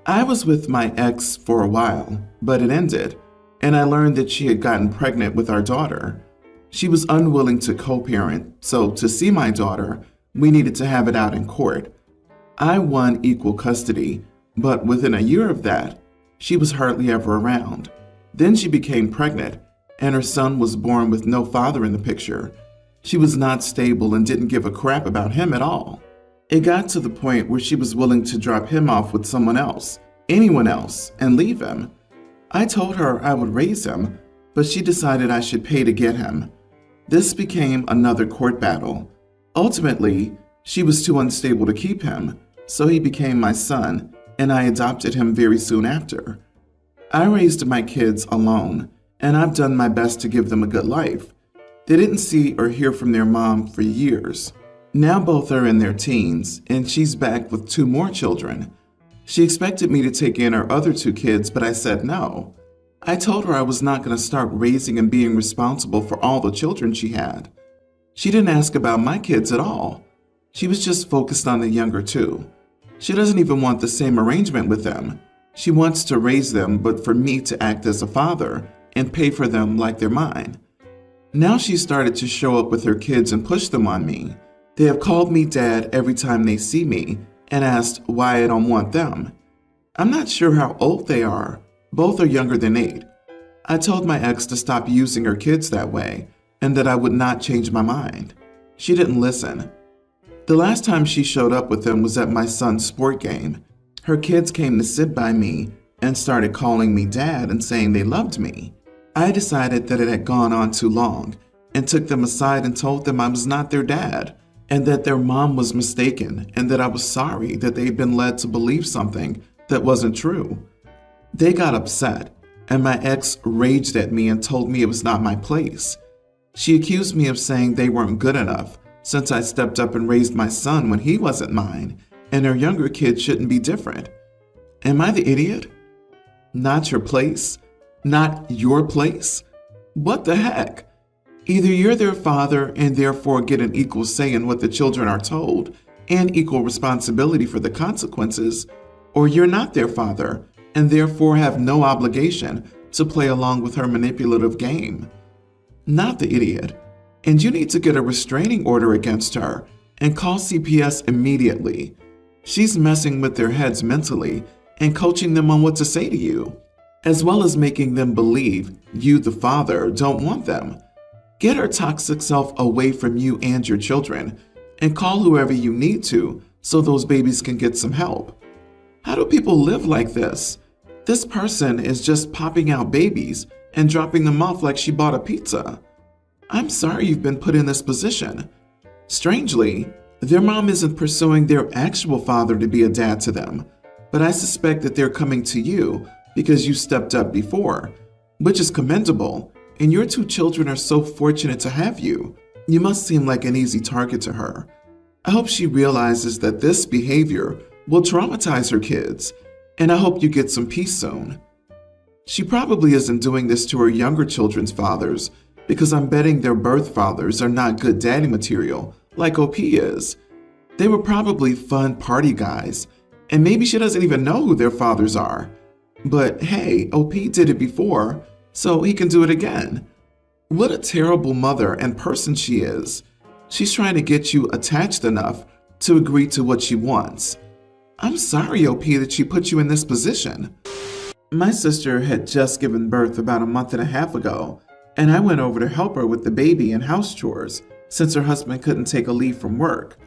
I was with my ex for a while, but it ended, and I learned that she had gotten pregnant with our daughter. She was unwilling to co-parent, so to see my daughter, we needed to have it out in court. I won equal custody, but within a year of that, she was hardly ever around. Then she became pregnant, and her son was born with no father in the picture. She was not stable and didn't give a crap about him at all. It got to the point where she was willing to drop him off with someone else, anyone else, and leave him. I told her I would raise him, but she decided I should pay to get him. This became another court battle. Ultimately, she was too unstable to keep him, so he became my son, and I adopted him very soon after. I raised my kids alone, and I've done my best to give them a good life. They didn't see or hear from their mom for years. Now both are in their teens, and she's back with 2 more children. She expected me to take in her other 2 kids, but I said no. I told her I was not going to start raising and being responsible for all the children she had. She didn't ask about my kids at all. She was just focused on the younger 2. She doesn't even want the same arrangement with them. She wants to raise them, but for me to act as a father and pay for them like they're mine. Now she's started to show up with her kids and push them on me. They have called me dad every time they see me and asked why I don't want them. I'm not sure how old they are. Both are younger than 8. I told my ex to stop using her kids that way and that I would not change my mind. She didn't listen. The last time she showed up with them was at my son's sport game. Her kids came to sit by me and started calling me dad and saying they loved me. I decided that it had gone on too long and took them aside and told them I was not their dad and that their mom was mistaken and that I was sorry that they'd been led to believe something that wasn't true. They got upset, and my ex raged at me and told me it was not my place. She accused me of saying they weren't good enough since I stepped up and raised my son when he wasn't mine, and her younger kids shouldn't be different. Am I the idiot? Not your place? Not your place? What the heck? Either you're their father and therefore get an equal say in what the children are told and equal responsibility for the consequences, or you're not their father and therefore have no obligation to play along with her manipulative game. Not the idiot. And you need to get a restraining order against her and call CPS immediately. She's messing with their heads mentally and coaching them on what to say to you, as well as making them believe you, the father, don't want them. Get her toxic self away from you and your children and call whoever you need to so those babies can get some help. How do people live like this? This person is just popping out babies and dropping them off like she bought a pizza. I'm sorry you've been put in this position. Strangely, their mom isn't pursuing their actual father to be a dad to them, but I suspect that they're coming to you because you stepped up before, which is commendable, and your 2 children are so fortunate to have you. You must seem like an easy target to her. I hope she realizes that this behavior will traumatize her kids, and I hope you get some peace soon. She probably isn't doing this to her younger children's fathers because I'm betting their birth fathers are not good daddy material like OP is. They were probably fun party guys, and maybe she doesn't even know who their fathers are. But hey, OP did it before, so he can do it again. What a terrible mother and person she is. She's trying to get you attached enough to agree to what she wants. I'm sorry, OP, that she put you in this position. My sister had just given birth about a month and a half ago, and I went over to help her with the baby and house chores since her husband couldn't take a leave from work.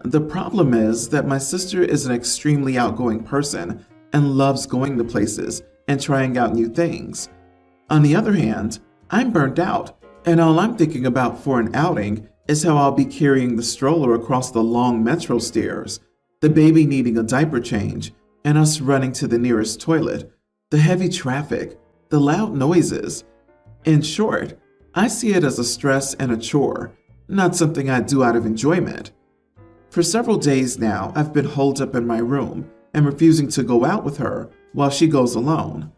The problem is that my sister is an extremely outgoing person and loves going to places and trying out new things. On the other hand, I'm burnt out, and all I'm thinking about for an outing is how I'll be carrying the stroller across the long metro stairs, the baby needing a diaper change, and us running to the nearest toilet, the heavy traffic, the loud noises. In short, I see it as a stress and a chore, not something I do out of enjoyment. For several days now, I've been holed up in my room and refusing to go out with her while she goes alone.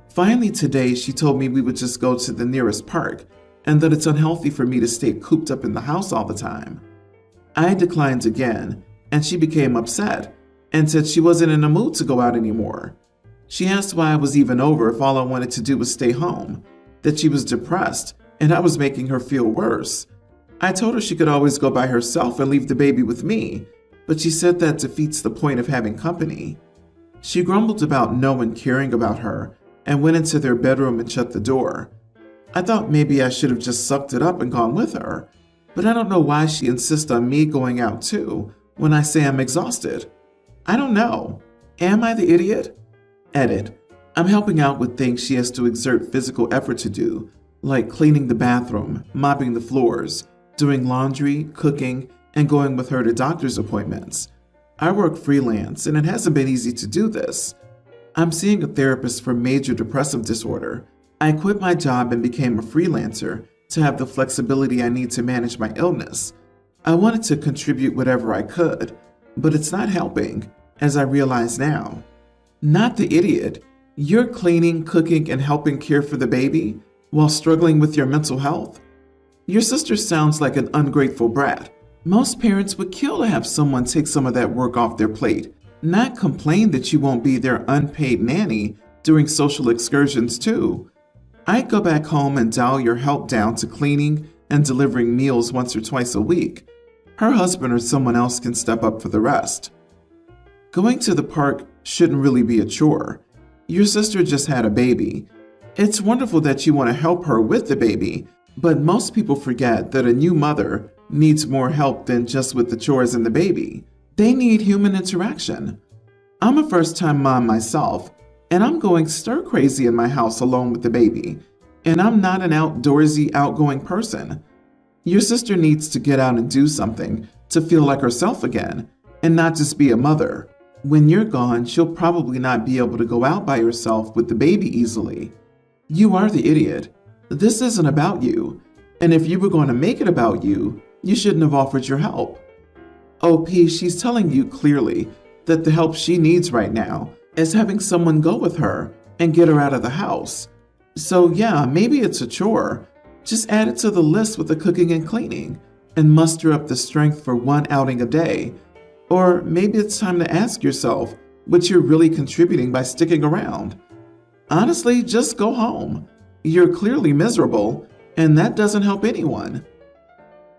Finally today, she told me we would just go to the nearest park and that it's unhealthy for me to stay cooped up in the house all the time. I declined again, and she became upset and said she wasn't in the mood to go out anymore. She asked why I was even over if all I wanted to do was stay home, that she was depressed and I was making her feel worse. I told her she could always go by herself and leave the baby with me, but she said that defeats the point of having company. She grumbled about no one caring about her and went into their bedroom and shut the door. I thought maybe I should have just sucked it up and gone with her, but I don't know why she insists on me going out too when I say I'm exhausted. I don't know. Am I the idiot? Edit. I'm helping out with things she has to exert physical effort to do, like cleaning the bathroom, mopping the floors, doing laundry, cooking, and going with her to doctor's appointments. I work freelance, and it hasn't been easy to do this. I'm seeing a therapist for major depressive disorder. I quit my job and became a freelancer to have the flexibility I need to manage my illness. I wanted to contribute whatever I could, but it's not helping, as I realize now. Not the idiot. You're cleaning, cooking, and helping care for the baby while struggling with your mental health? Your sister sounds like an ungrateful brat. Most parents would kill to have someone take some of that work off their plate, not complain that you won't be their unpaid nanny during social excursions too. I'd go back home and dial your help down to cleaning and delivering meals once or twice a week. Her husband or someone else can step up for the rest. Going to the park shouldn't really be a chore. Your sister just had a baby. It's wonderful that you want to help her with the baby, but most people forget that a new mother needs more help than just with the chores and the baby. They need human interaction. I'm a first-time mom myself, and I'm going stir-crazy in my house alone with the baby, and I'm not an outdoorsy, outgoing person. Your sister needs to get out and do something to feel like herself again, and not just be a mother. When you're gone, she'll probably not be able to go out by herself with the baby easily. You are the idiot. This isn't about you, and if you were going to make it about you, you shouldn't have offered your help. OP, she's telling you clearly that the help she needs right now is having someone go with her and get her out of the house. So yeah, maybe it's a chore. Just add it to the list with the cooking and cleaning and muster up the strength for one outing a day. Or maybe it's time to ask yourself what you're really contributing by sticking around. Honestly, just go home. You're clearly miserable, and that doesn't help anyone.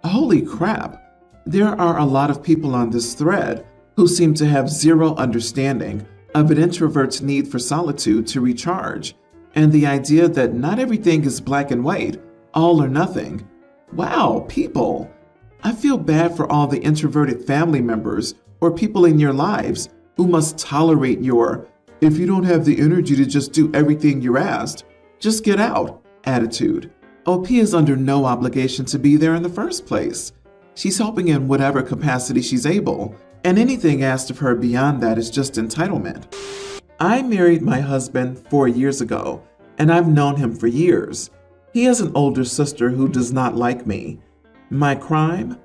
Holy crap, there are a lot of people on this thread who seem to have zero understanding of an introvert's need for solitude to recharge, and the idea that not everything is black and white, all or nothing. Wow, people! I feel bad for all the introverted family members or people in your lives who must tolerate your, if you don't have the energy to just do everything you're asked, just get out attitude. OP is under no obligation to be there in the first place. She's helping in whatever capacity she's able, and anything asked of her beyond that is just entitlement. I married my husband 4 years ago, and I've known him for years. He has an older sister who does not like me. My crime?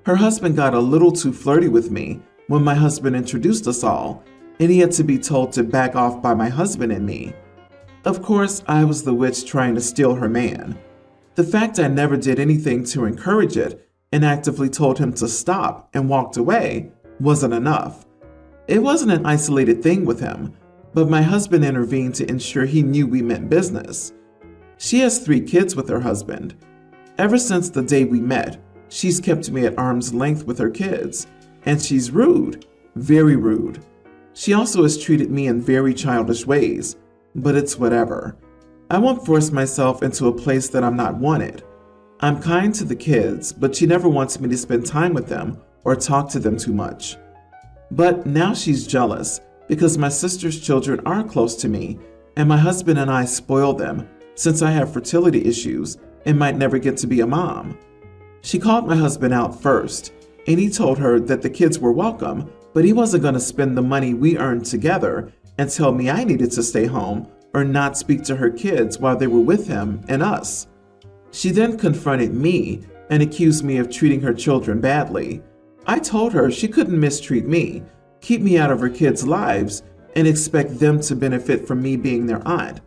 Her husband got a little too flirty with me when my husband introduced us all, and he had to be told to back off by my husband and me. Of course, I was the witch trying to steal her man. The fact I never did anything to encourage it and actively told him to stop and walked away wasn't enough. It wasn't an isolated thing with him, but my husband intervened to ensure he knew we meant business. She has 3 kids with her husband. Ever since the day we met, she's kept me at arm's length with her kids, and she's rude, very rude. She also has treated me in very childish ways, but it's whatever. I won't force myself into a place that I'm not wanted. I'm kind to the kids, but she never wants me to spend time with them or talk to them too much. But now she's jealous because my sister's children are close to me, and my husband and I spoil them since I have fertility issues and might never get to be a mom. She called my husband out first, and he told her that the kids were welcome, but he wasn't going to spend the money we earned together and tell me I needed to stay home or not speak to her kids while they were with him and us. She then confronted me and accused me of treating her children badly. I told her she couldn't mistreat me, keep me out of her kids' lives, and expect them to benefit from me being their aunt.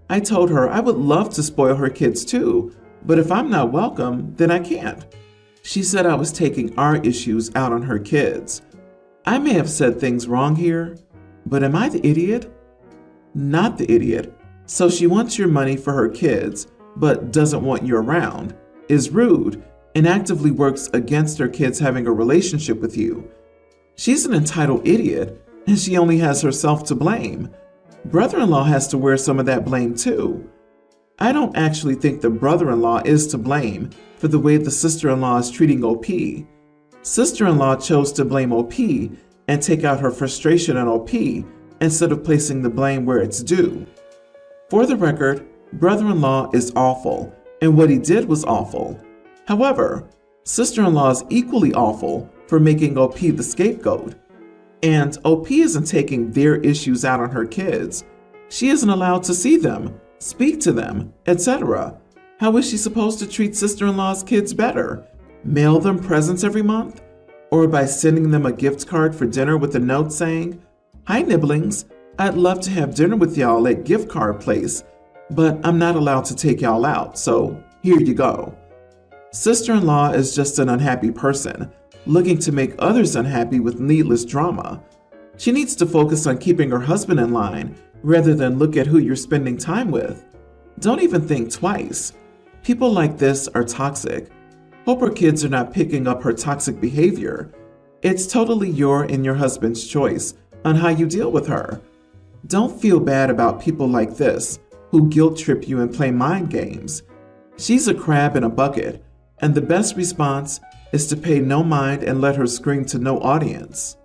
I told her I would love to spoil her kids too, but if I'm not welcome, then I can't. She said I was taking our issues out on her kids. I may have said things wrong here, but am I the idiot? Not the idiot. So she wants your money for her kids, but doesn't want you around, is rude, and actively works against her kids having a relationship with you. She's an entitled idiot, and she only has herself to blame. Brother-in-law has to wear some of that blame too. I don't actually think the brother-in-law is to blame for the way the sister-in-law is treating OP. Sister-in-law chose to blame OP and take out her frustration on OP instead of placing the blame where it's due. For the record, brother-in-law is awful, and what he did was awful. However, sister-in-law is equally awful for making OP the scapegoat. And OP isn't taking their issues out on her kids. She isn't allowed to see them, speak to them, etc. How is she supposed to treat sister-in-law's kids better? Mail them presents every month? Or by sending them a gift card for dinner with a note saying, "Hi nibblings, I'd love to have dinner with y'all at gift card place, but I'm not allowed to take y'all out, so here you go." Sister-in-law is just an unhappy person, looking to make others unhappy with needless drama. She needs to focus on keeping her husband in line rather than look at who you're spending time with. Don't even think twice. People like this are toxic. Hope her kids are not picking up her toxic behavior. It's totally your and your husband's choice on how you deal with her. Don't feel bad about people like this who guilt trip you and play mind games. She's a crab in a bucket, and the best response is to pay no mind and let her scream to no audience.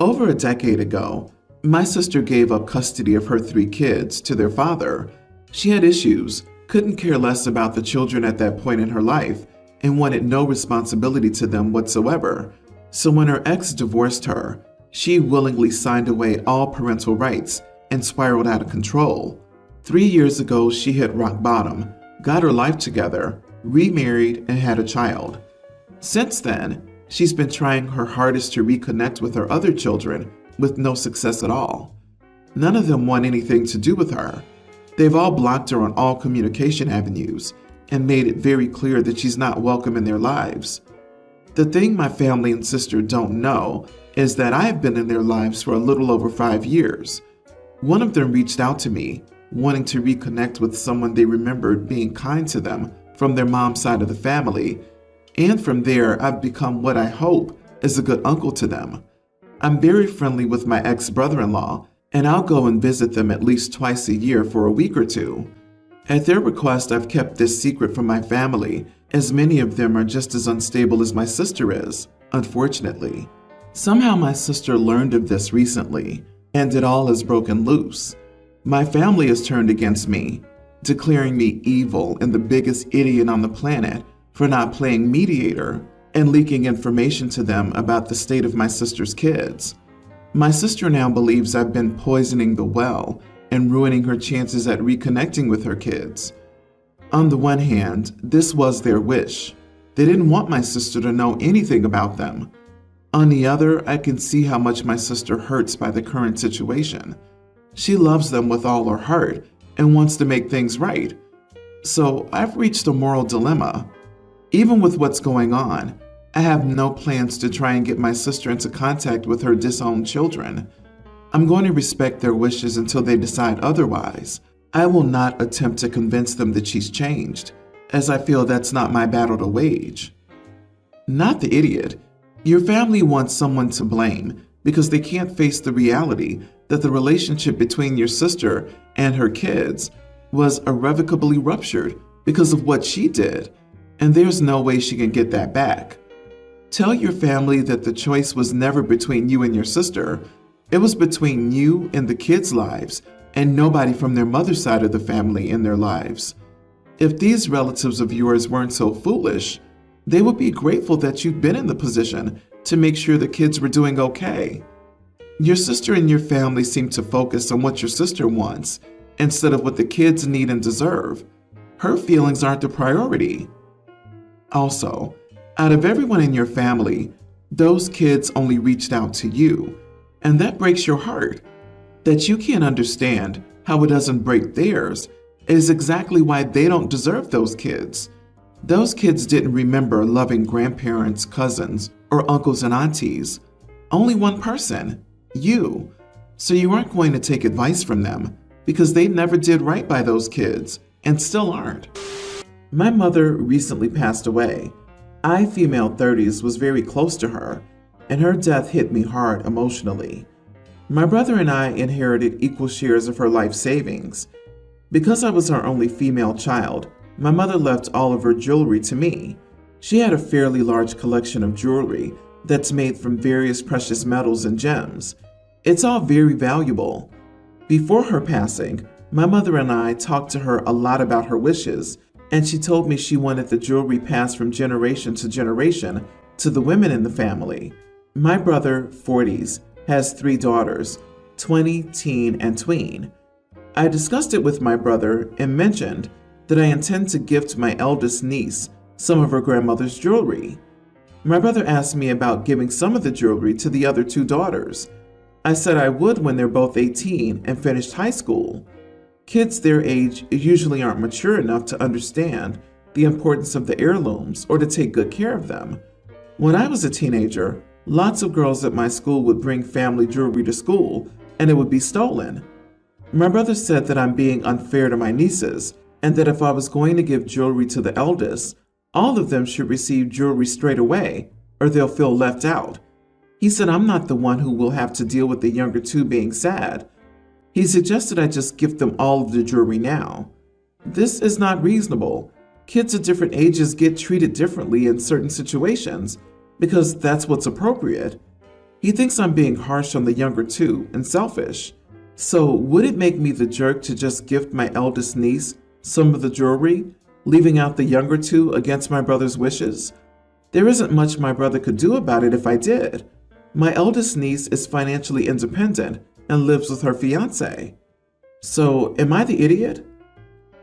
Over a decade ago, my sister gave up custody of her 3 kids to their father. She had issues, couldn't care less about the children at that point in her life, and wanted no responsibility to them whatsoever. So when her ex divorced her, she willingly signed away all parental rights and spiraled out of control. 3 years ago, she hit rock bottom, got her life together, remarried, and had a child. Since then, she's been trying her hardest to reconnect with her other children with no success at all. None of them want anything to do with her. They've all blocked her on all communication avenues and made it very clear that she's not welcome in their lives. The thing my family and sister don't know is that I've been in their lives for a little over 5 years. One of them reached out to me, wanting to reconnect with someone they remembered being kind to them from their mom's side of the family, and from there I've become what I hope is a good uncle to them. I'm very friendly with my ex-brother-in-law, and I'll go and visit them at least twice a year for a week or two. At their request, I've kept this secret from my family, as many of them are just as unstable as my sister is, unfortunately. Somehow my sister learned of this recently, and it all has broken loose. My family has turned against me, declaring me evil and the biggest idiot on the planet for not playing mediator and leaking information to them about the state of my sister's kids. My sister now believes I've been poisoning the well and ruining her chances at reconnecting with her kids. On the one hand, this was their wish. They didn't want my sister to know anything about them. On the other, I can see how much my sister hurts by the current situation. She loves them with all her heart and wants to make things right. So I've reached a moral dilemma. Even with what's going on, I have no plans to try and get my sister into contact with her disowned children. I'm going to respect their wishes until they decide otherwise. I will not attempt to convince them that she's changed, as I feel that's not my battle to wage. Not the idiot. Your family wants someone to blame because they can't face the reality that the relationship between your sister and her kids was irrevocably ruptured because of what she did, and there's no way she can get that back. Tell your family that the choice was never between you and your sister. It was between you and the kids' lives, and nobody from their mother's side of the family in their lives. If these relatives of yours weren't so foolish, they would be grateful that you'd been in the position to make sure the kids were doing okay. Your sister and your family seem to focus on what your sister wants instead of what the kids need and deserve. Her feelings aren't the priority. Also, out of everyone in your family, those kids only reached out to you, and that breaks your heart. That you can't understand how it doesn't break theirs is exactly why they don't deserve those kids. Those kids didn't remember loving grandparents, cousins, or uncles and aunties. Only one person, you. So you aren't going to take advice from them because they never did right by those kids and still aren't. My mother recently passed away. I, female 30s, was very close to her, and her death hit me hard emotionally. My brother and I inherited equal shares of her life savings. Because I was her only female child, my mother left all of her jewelry to me. She had a fairly large collection of jewelry that's made from various precious metals and gems. It's all very valuable. Before her passing, my mother and I talked to her a lot about her wishes, and she told me she wanted the jewelry passed from generation to generation to the women in the family. My brother, 40s, has 3 daughters, 20, teen, and tween. I discussed it with my brother and mentioned that I intend to gift my eldest niece some of her grandmother's jewelry. My brother asked me about giving some of the jewelry to the other 2 daughters. I said I would when they're both 18 and finished high school. Kids their age usually aren't mature enough to understand the importance of the heirlooms or to take good care of them. When I was a teenager, lots of girls at my school would bring family jewelry to school and it would be stolen. My brother said that I'm being unfair to my nieces and that if I was going to give jewelry to the eldest, all of them should receive jewelry straight away or they'll feel left out. He said I'm not the one who will have to deal with the younger 2 being sad. He suggested I just gift them all of the jewelry now. This is not reasonable. Kids at different ages get treated differently in certain situations because that's what's appropriate. He thinks I'm being harsh on the younger 2 and selfish. So would it make me the jerk to just gift my eldest niece some of the jewelry, leaving out the younger 2 against my brother's wishes? There isn't much my brother could do about it if I did. My eldest niece is financially independent and lives with her fiancé. So, am I the idiot?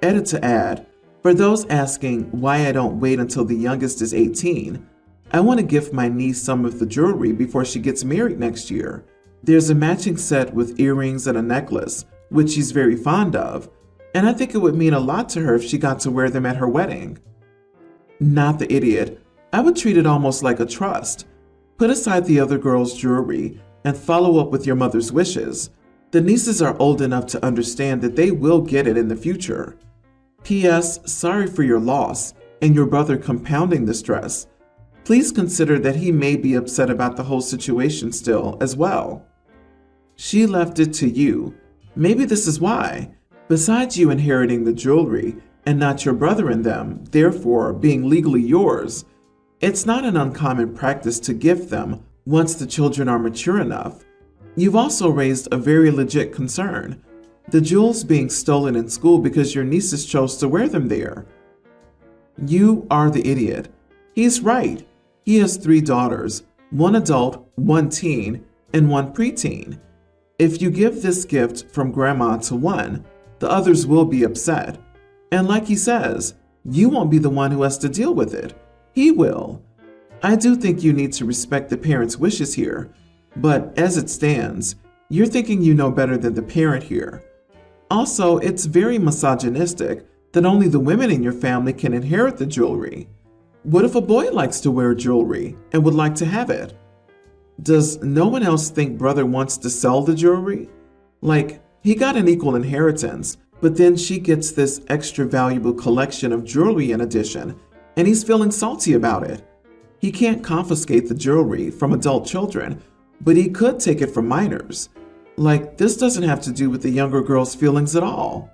Edit to add, for those asking why I don't wait until the youngest is 18, I want to gift my niece some of the jewelry before she gets married next year. There's a matching set with earrings and a necklace, which she's very fond of, and I think it would mean a lot to her if she got to wear them at her wedding. Not the idiot. I would treat it almost like a trust. Put aside the other girl's jewelry and follow up with your mother's wishes. The nieces are old enough to understand that they will get it in the future. P.S. Sorry for your loss and your brother compounding the stress. Please consider that he may be upset about the whole situation still as well. She left it to you. Maybe this is why. Besides you inheriting the jewelry and not your brother and them, therefore being legally yours, it's not an uncommon practice to gift them once the children are mature enough. You've also raised a very legit concern. The jewels being stolen in school because your nieces chose to wear them there. You are the idiot. He's right. He has 3 daughters, 1 adult, 1 teen, and 1 preteen. If you give this gift from grandma to one, the others will be upset. And like he says, you won't be the one who has to deal with it. He will. I do think you need to respect the parents' wishes here, but as it stands, you're thinking you know better than the parent here. Also, it's very misogynistic that only the women in your family can inherit the jewelry. What if a boy likes to wear jewelry and would like to have it? Does no one else think brother wants to sell the jewelry? Like, he got an equal inheritance, but then she gets this extra valuable collection of jewelry in addition, and he's feeling salty about it. He can't confiscate the jewelry from adult children, but he could take it from minors. Like, this doesn't have to do with the younger girl's feelings at all.